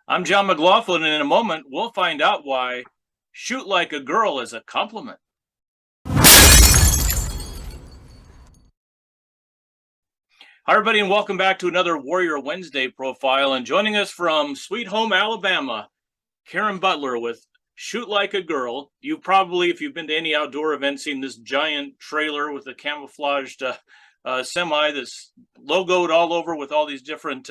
I'm John McLaughlin, and in a moment, we'll find out why shoot like a girl is a compliment. Hi, everybody, and welcome back to another Warrior Wednesday profile. And joining us from Sweet Home, Alabama, Karen Butler with Shoot Like a Girl. You probably, if you've been to any outdoor event, seen this giant trailer with a camouflaged semi that's logoed all over with all these different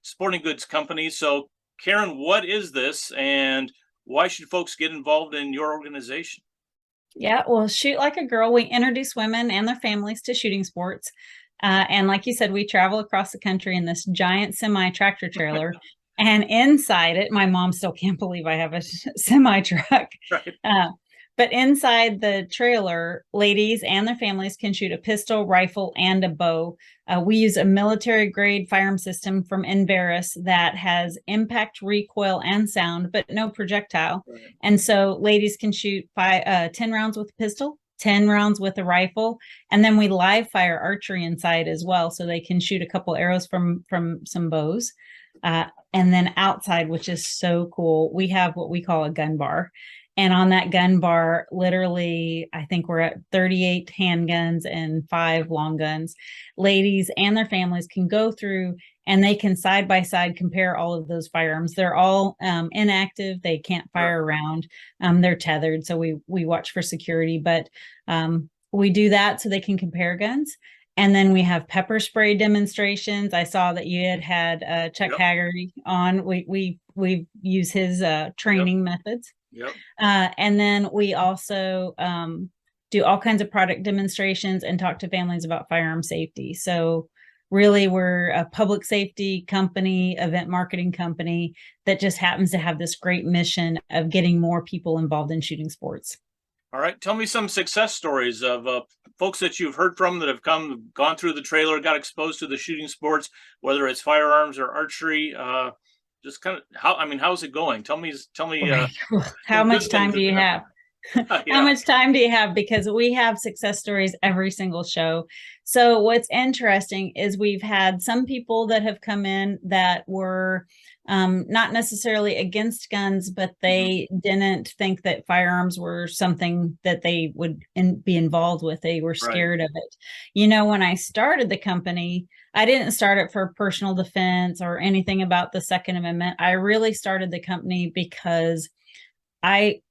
sporting goods companies. So, Karen, what is this, and why should folks get involved in your organization? Yeah, well, Shoot Like a Girl, we introduce women and their families to shooting sports. And like you said, we travel across the country in this giant semi tractor trailer. And inside it, my mom still can't believe I have a semi truck. Right. But inside the trailer, ladies and their families can shoot a pistol, rifle, and a bow. We use a military grade firearm system from Inveris that has impact, recoil, and sound, but no projectile. Right. And so ladies can shoot 10 rounds with a pistol, 10 rounds with a rifle, and then we live fire archery inside as well, so they can shoot a couple arrows from some bows. And then outside, which is so cool, we have what we call a gun bar. And on that gun bar, literally, I think we're at 38 handguns and 5 long guns. Ladies and their families can go through and they can side by side compare all of those firearms. They're all inactive. They can't fire around. They're tethered. So we watch for security, but we do that so they can compare guns. And then we have pepper spray demonstrations. I saw that you had Chuck Haggerty on. We use his training methods. Yep. And then we also do all kinds of product demonstrations and talk to families about firearm safety. So really, we're a public safety company, event marketing company that just happens to have this great mission of getting more people involved in shooting sports. All right. Tell me some success stories of folks that you've heard from that have gone through the trailer, got exposed to the shooting sports, whether it's firearms or archery. Just kind of how's it going? Tell me. How much time do you have? How much time do you have? Because we have success stories every single show. So what's interesting is we've had some people that have come in that were not necessarily against guns, but they didn't think that firearms were something that they would be involved with. They were scared of it. You know, when I started the company, I didn't start it for personal defense or anything about the Second Amendment. I really started the company because I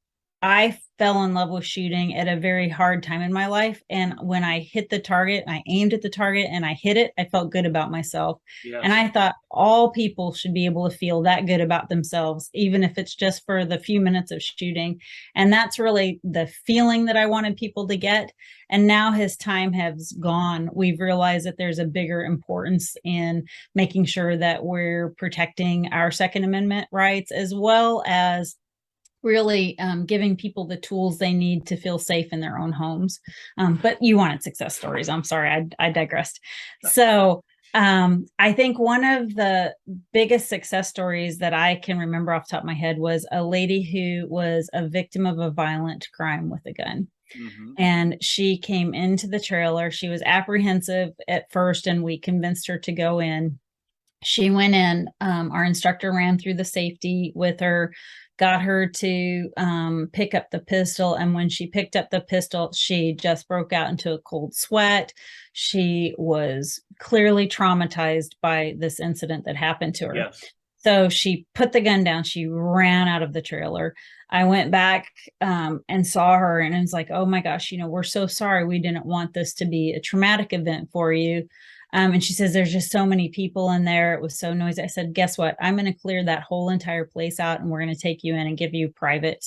fell in love with shooting at a very hard time in my life. And when I hit the target, I aimed at the target and I hit it, I felt good about myself. Yes. And I thought all people should be able to feel that good about themselves, even if it's just for the few minutes of shooting. And that's really the feeling that I wanted people to get. And now as time has gone, we've realized that there's a bigger importance in making sure that we're protecting our Second Amendment rights, as well as really giving people the tools they need to feel safe in their own homes. But you wanted success stories. I'm sorry, I digressed. So I think one of the biggest success stories that I can remember off the top of my head was a lady who was a victim of a violent crime with a gun. And she came into the trailer. She was apprehensive at first, and we convinced her to go in. She went in. Our instructor ran through the safety with her, got her to pick up the pistol. And when she picked up the pistol, she just broke out into a cold sweat. She was clearly traumatized by this incident that happened to her. Yes. So she put the gun down. She ran out of the trailer. I went back and saw her, and it was like, oh my gosh, we're so sorry. We didn't want this to be a traumatic event for you. And she says, there's just so many people in there. It was so noisy. I said, guess what? I'm going to clear that whole entire place out, and we're going to take you in and give you private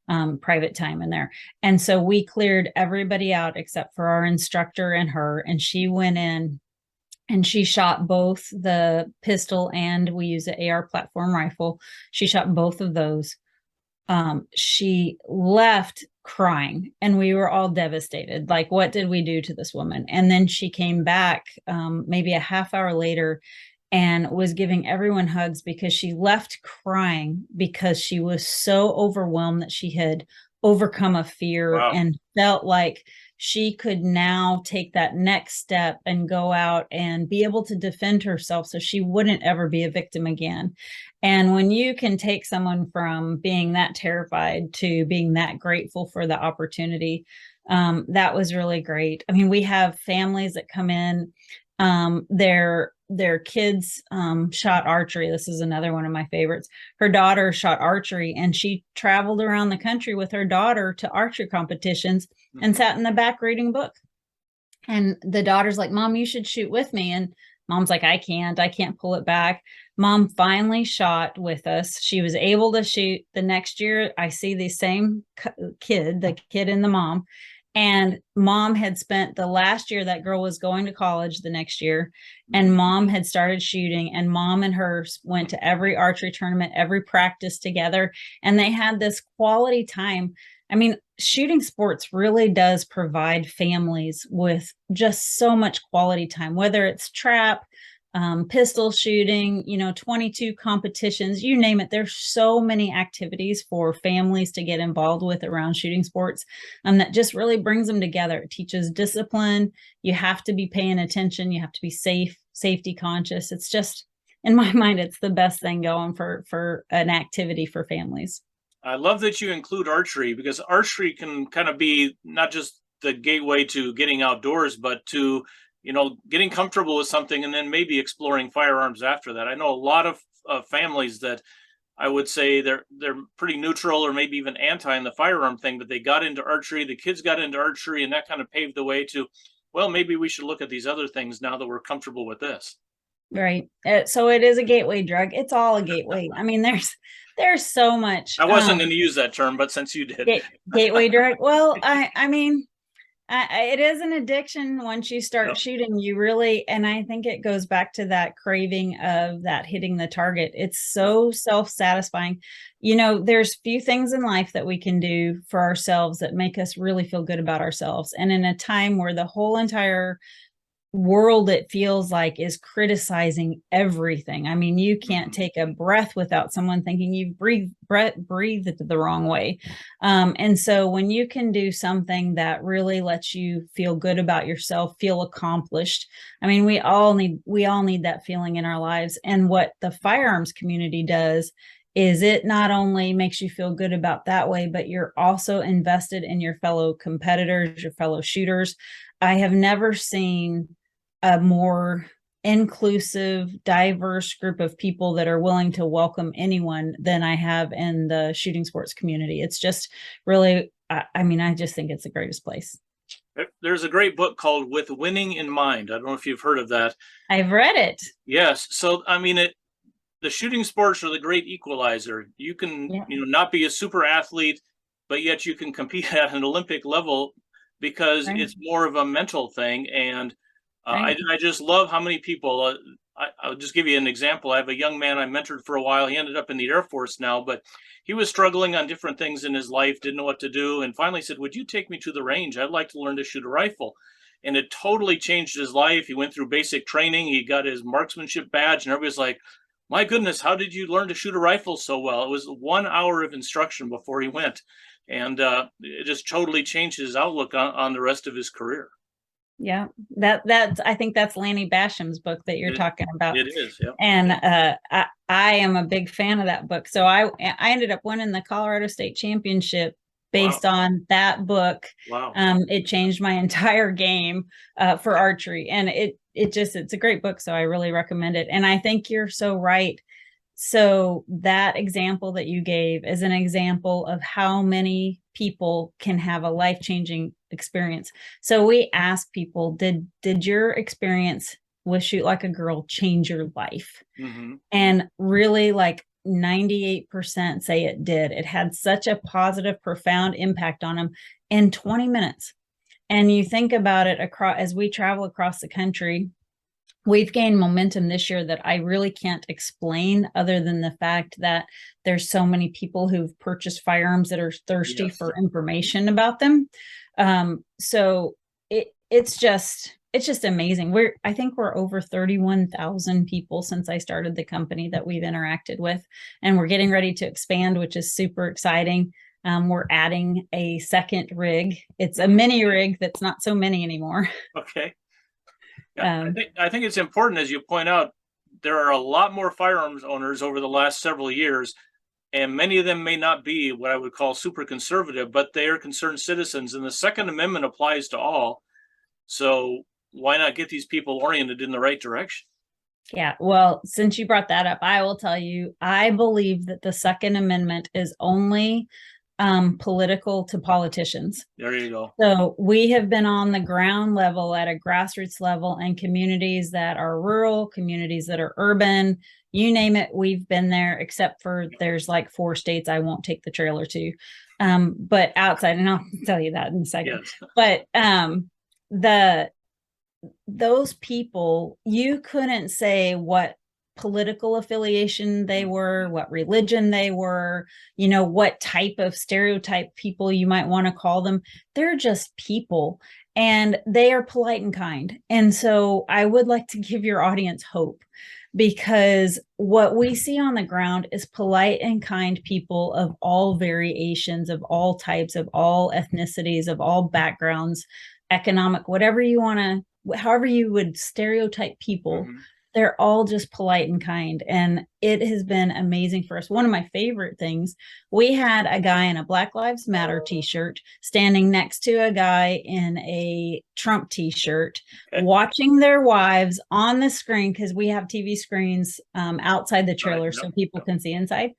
time in there. And so we cleared everybody out except for our instructor and her. And she went in and she shot both the pistol, and we use an AR platform rifle. She shot both of those. She left crying, and we were all devastated. Like, what did we do to this woman? And then she came back maybe a half hour later and was giving everyone hugs, because she left crying because she was so overwhelmed that she had overcome a fear and felt like she could now take that next step and go out and be able to defend herself so she wouldn't ever be a victim again. And when you can take someone from being that terrified to being that grateful for the opportunity, that was really great. I mean, we have families that come in, their kids shot archery. This is another one of my favorites. Her daughter shot archery, and she traveled around the country with her daughter to archery competitions and sat in the back reading a book. And the daughter's like, Mom, you should shoot with me. And Mom's like, I can't pull it back. Mom finally shot with us. She was able to shoot. The next year, I see the same kid, the kid and the mom. And Mom had spent the last year, that girl was going to college the next year, and Mom had started shooting, and Mom and her went to every archery tournament, every practice together, and they had this quality time. I mean, shooting sports really does provide families with just so much quality time, whether it's trap, pistol shooting, 22 competitions, you name it. There's so many activities for families to get involved with around shooting sports, that just really brings them together. It teaches discipline. You have to be paying attention. You have to be safety conscious. It's just, in my mind, it's the best thing going for an activity for families. I love that you include archery, because archery can kind of be not just the gateway to getting outdoors, but to getting comfortable with something and then maybe exploring firearms after that. I know a lot of families that I would say they're pretty neutral or maybe even anti in the firearm thing, but they got into archery, the kids got into archery, and that kind of paved the way to, well, maybe we should look at these other things now that we're comfortable with this. Right. So it is a gateway drug. It's all a gateway. I mean, there's so much. I wasn't going to use that term, but since you did. Gateway drug. Well, I mean, it is an addiction once you start shooting, you really, and I think it goes back to that craving of that hitting the target. It's so self-satisfying. There's few things in life that we can do for ourselves that make us really feel good about ourselves. And in a time where the whole entire world, it feels like, is criticizing everything. I mean, you can't take a breath without someone thinking you've breathed the wrong way. And so when you can do something that really lets you feel good about yourself, feel accomplished, I mean, we all need that feeling in our lives. And what the firearms community does is it not only makes you feel good about that way, but you're also invested in your fellow competitors, your fellow shooters. I have never seen a more inclusive, diverse group of people that are willing to welcome anyone than I have in the shooting sports community. It's just really, I mean, I just think it's the greatest place. There's a great book called With Winning in Mind. I don't know if you've heard of that. I've read it. Yes. So, I mean, the shooting sports are the great equalizer. You can, not be a super athlete, but yet you can compete at an Olympic level because it's more of a mental thing. And I just love how many people, I'll just give you an example. I have a young man I mentored for a while. He ended up in the Air Force now, but he was struggling on different things in his life, didn't know what to do, and finally said, would you take me to the range? I'd like to learn to shoot a rifle. And it totally changed his life. He went through basic training. He got his marksmanship badge, and everybody's like, my goodness, how did you learn to shoot a rifle so well? It was 1 hour of instruction before he went. And it just totally changed his outlook on the rest of his career. Yeah, that's I think that's Lanny Basham's book that you're talking about. It is, yeah. And I am a big fan of that book. So I ended up winning the Colorado State Championship based on that book. Wow. It changed my entire game for archery, and it's a great book. So I really recommend it. And I think you're so right. So that example that you gave is an example of how many people can have a life-changing experience. So we ask people, did your experience with Shoot Like a Girl change your life? And really, like 98% say it did. It had such a positive, profound impact on them in 20 minutes. And you think about it as we travel across the country, we've gained momentum this year that I really can't explain, other than the fact that there's so many people who've purchased firearms that are thirsty for information about them. So it's just amazing. I think we're over 31,000 people since I started the company that we've interacted with, and we're getting ready to expand, which is super exciting. We're adding a second rig. It's a mini rig that's not so mini anymore. Okay. Yeah, I think it's important, as you point out, there are a lot more firearms owners over the last several years, and many of them may not be what I would call super conservative, but they are concerned citizens, and the Second Amendment applies to all. So why not get these people oriented in the right direction? Yeah, well, since you brought that up, I will tell you, I believe that the Second Amendment is only political to politicians. There you go. So we have been on the ground level at a grassroots level in communities that are rural, communities that are urban, you name it, we've been there, except for there's like 4 states I won't take the trailer to. But outside, and I'll tell you that in a second. Yes. But those people, you couldn't say what political affiliation they were, what religion they were, what type of stereotype people you might want to call them. They're just people, and they are polite and kind. And so I would like to give your audience hope, because what we see on the ground is polite and kind people of all variations, of all types, of all ethnicities, of all backgrounds, economic, whatever you want to, however you would stereotype people. Mm-hmm. They're all just polite and kind. And it has been amazing for us. One of my favorite things, we had a guy in a Black Lives Matter t-shirt standing next to a guy in a Trump t-shirt, watching their wives on the screen, because we have TV screens outside the trailer so people can see inside.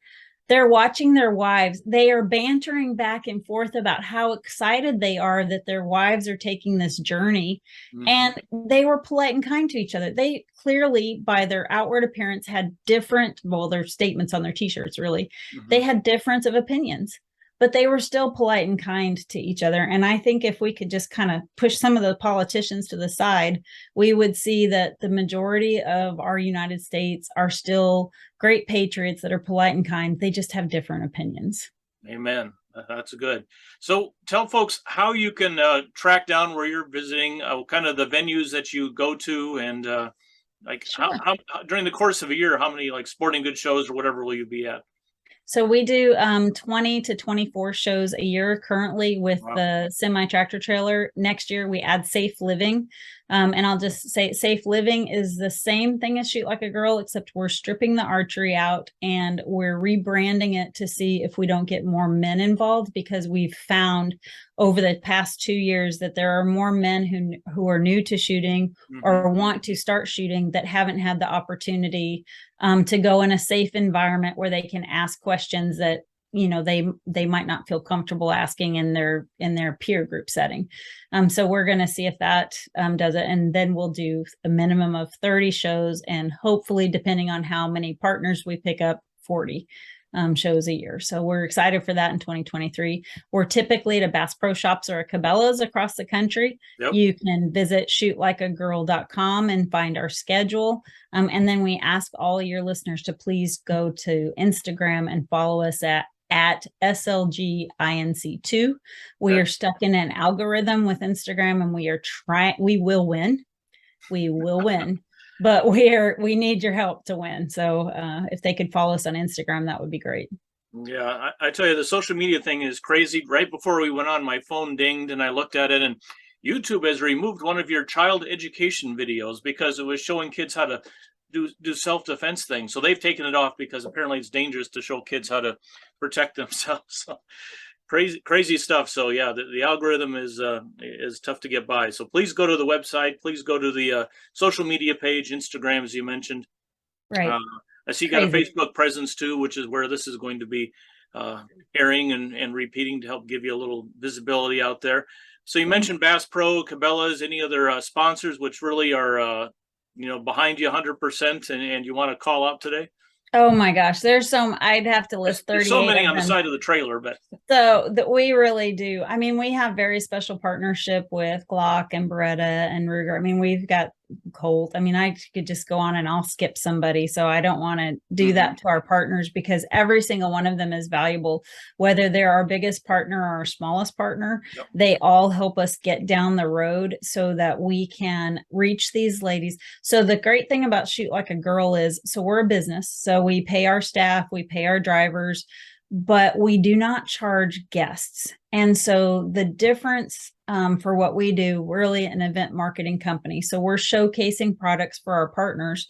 They're watching their wives. They are bantering back and forth about how excited they are that their wives are taking this journey. Mm-hmm. And they were polite and kind to each other. They clearly, by their outward appearance, had different, well, their statements on their t-shirts, really, mm-hmm. They had difference of opinions, but they were still polite and kind to each other. And I think if we could just kind of push some of the politicians to the side, we would see that the majority of our United States are still great patriots that are polite and kind. They just have different opinions. Amen. That's good. So tell folks how you can track down where you're visiting, kind of the venues that you go to, and sure. how during the course of a year, how many like sporting goods shows or whatever will you be at? So we do 20 to 24 shows a year currently with the semi-tractor trailer. Next year, we add Safe Living. And I'll just say Safe Living is the same thing as Shoot Like a Girl, except we're stripping the archery out and we're rebranding it to see if we don't get more men involved, because we've found over the past 2 years that there are more men who are new to shooting, mm-hmm. or want to start shooting, that haven't had the opportunity to go in a safe environment where they can ask questions that they might not feel comfortable asking in their peer group setting. So we're going to see if that does it, and then we'll do a minimum of 30 shows, and hopefully, depending on how many partners we pick up, 40 shows a year. So we're excited for that in 2023. We're typically at a Bass Pro Shops or a Cabela's across the country. Yep. You can visit shootlikeagirl.com and find our schedule. And then we ask all your listeners to please go to Instagram and follow us at SLGINC2. We are stuck in an algorithm with Instagram, and we will win. We will win. But we need your help to win. So if they could follow us on Instagram, that would be great. Yeah, I tell you, the social media thing is crazy. Right before we went on, my phone dinged and I looked at it, and YouTube has removed one of your child education videos because it was showing kids how to do self-defense things. So they've taken it off because apparently it's dangerous to show kids how to protect themselves. So crazy stuff. So yeah, the algorithm is tough to get by. So please go to the website. Please go to the social media page, Instagram, as you mentioned. Right. I see you got a Facebook presence too, which is where this is going to be airing and repeating to help give you a little visibility out there. So you mentioned Bass Pro, Cabela's, any other sponsors which really are behind you 100%, and you want to call out today? Oh my gosh, there's I'd have to list 38. There's so many on the side of the trailer, but so that we really do. I mean, we have very special partnership with Glock and Beretta and Ruger. I mean, we've got Colt. I mean, I could just go on and I'll skip somebody. So I don't want to do that to our partners, because every single one of them is valuable, whether they're our biggest partner or our smallest partner. Yep. They all help us get down the road so that we can reach these ladies. So the great thing about Shoot Like a Girl is, so we're a business. So we pay our staff, we pay our drivers. but we do not charge guests. And so the difference for what we do, we're really an event marketing company. So we're showcasing products for our partners,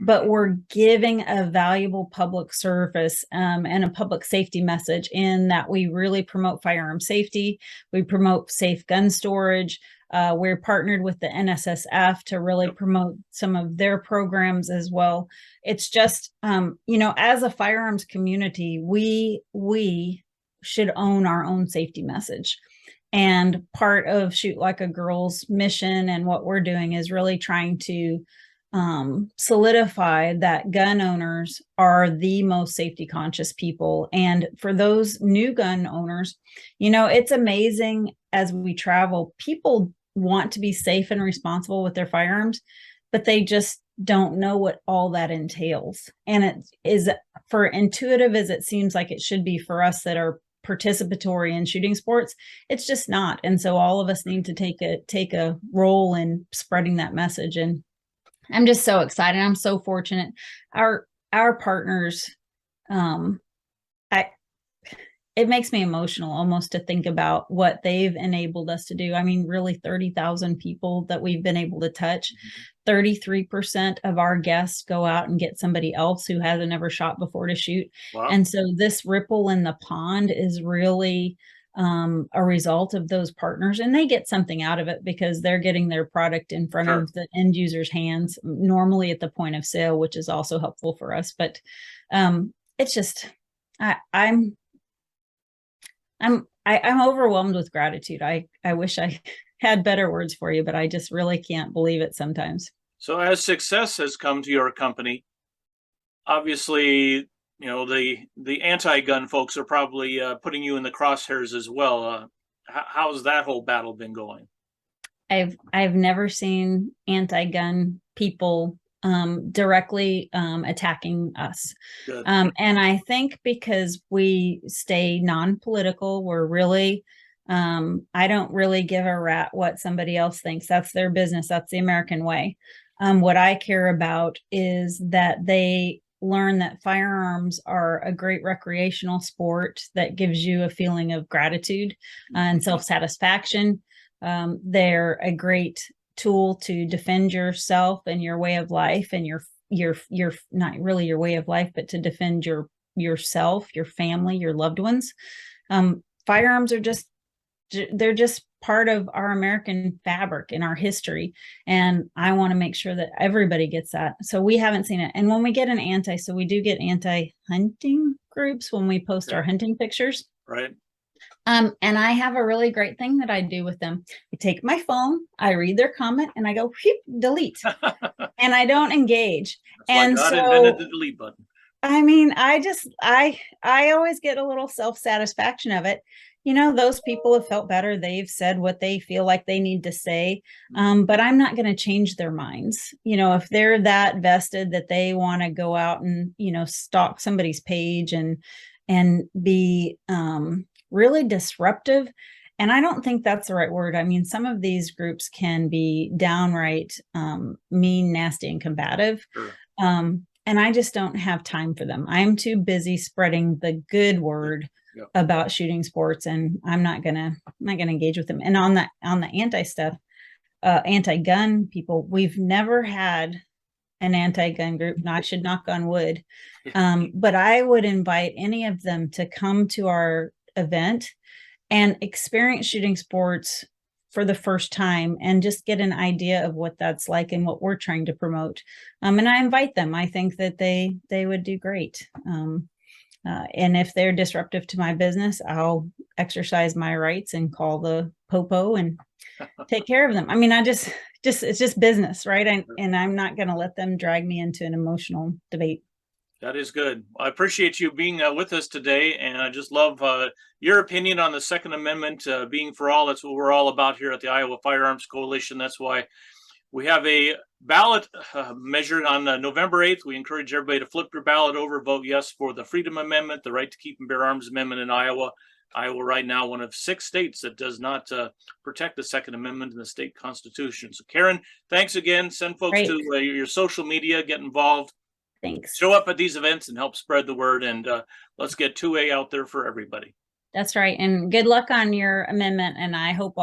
but we're giving a valuable public service and a public safety message in that we really promote firearm safety. We promote safe gun storage. We're partnered with the NSSF to really promote some of their programs as well. It's just, as a firearms community, we should own our own safety message. And part of Shoot Like a Girl's mission and what we're doing is really trying to solidify that gun owners are the most safety conscious people. And for those new gun owners, it's amazing as we travel, people want to be safe and responsible with their firearms, but they just don't know what all that entails. And it is, for intuitive as it seems like it should be for us that are participatory in shooting sports, it's just not. And so all of us need to take a role in spreading that message. And I'm just so excited. I'm so fortunate. Our partners, it makes me emotional almost to think about what they've enabled us to do. I mean, really 30,000 people that we've been able to touch. 33% of our guests go out and get somebody else who hasn't ever shot before to shoot. Wow. And so this ripple in the pond is really a result of those partners, and they get something out of it because they're getting their product in front of the end user's hands, normally at the point of sale, which is also helpful for us. But it's just, I'm overwhelmed with gratitude. I wish I had better words for you, but I just really can't believe it sometimes. So as success has come to your company, obviously, the anti-gun folks are probably putting you in the crosshairs as well. How's that whole battle been going? I've never seen anti-gun people directly attacking us. And I think because we stay non-political, we're really, I don't really give a rat what somebody else thinks. That's their business. That's the American way. What I care about is that they learn that firearms are a great recreational sport that gives you a feeling of gratitude and self-satisfaction. They're a great tool to defend yourself and your way of life, and your not really your way of life, but to defend yourself, your family, your loved ones. Firearms are they're just part of our American fabric and our history. And I want to make sure that everybody gets that. So we haven't seen it. And when we get so we do get anti-hunting groups when we post our hunting pictures. Right. And I have a really great thing that I do with them. I take my phone, I read their comment, and I go, delete. And I don't engage. And God invented the delete button. I mean, I always get a little self-satisfaction of it. Those people have felt better. They've said what they feel like they need to say. But I'm not going to change their minds. If they're that vested that they want to go out and, stalk somebody's page and be really disruptive. And I don't think that's the right word. I mean, some of these groups can be downright mean, nasty, and combative. And I just don't have time for them. I'm too busy spreading the good word about shooting sports, and I'm not gonna engage with them. And on the anti-gun people, we've never had an anti-gun group. No, I should knock on wood. But I would invite any of them to come to our event and experience shooting sports for the first time and just get an idea of what that's like and what we're trying to promote. And I invite them. I think that they would do great. And if they're disruptive to my business, I'll exercise my rights and call the popo and take care of them. I mean, it's just business, right? And I'm not going to let them drag me into an emotional debate. That is good. I appreciate you being with us today, and I just love your opinion on the Second Amendment being for all. That's what we're all about here at the Iowa Firearms Coalition. That's why we have a ballot measure on November 8th. We encourage everybody to flip your ballot over, vote yes for the Freedom Amendment, the Right to Keep and Bear Arms Amendment in Iowa. Iowa right now, one of 6 states that does not protect the Second Amendment in the state constitution. So Karen, thanks again. Send folks to your social media, get involved. Thanks. Show up at these events and help spread the word, and let's get 2A out there for everybody. That's right. And good luck on your amendment. And I hope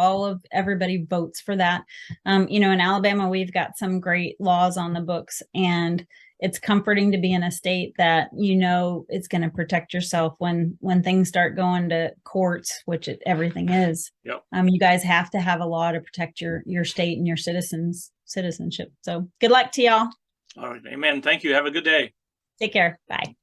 everybody votes for that. In Alabama, we've got some great laws on the books, and it's comforting to be in a state that, it's going to protect yourself when things start going to courts, which everything is. Yep. You guys have to have a law to protect your state and your citizenship. So good luck to y'all. All right. Amen. Thank you. Have a good day. Take care. Bye.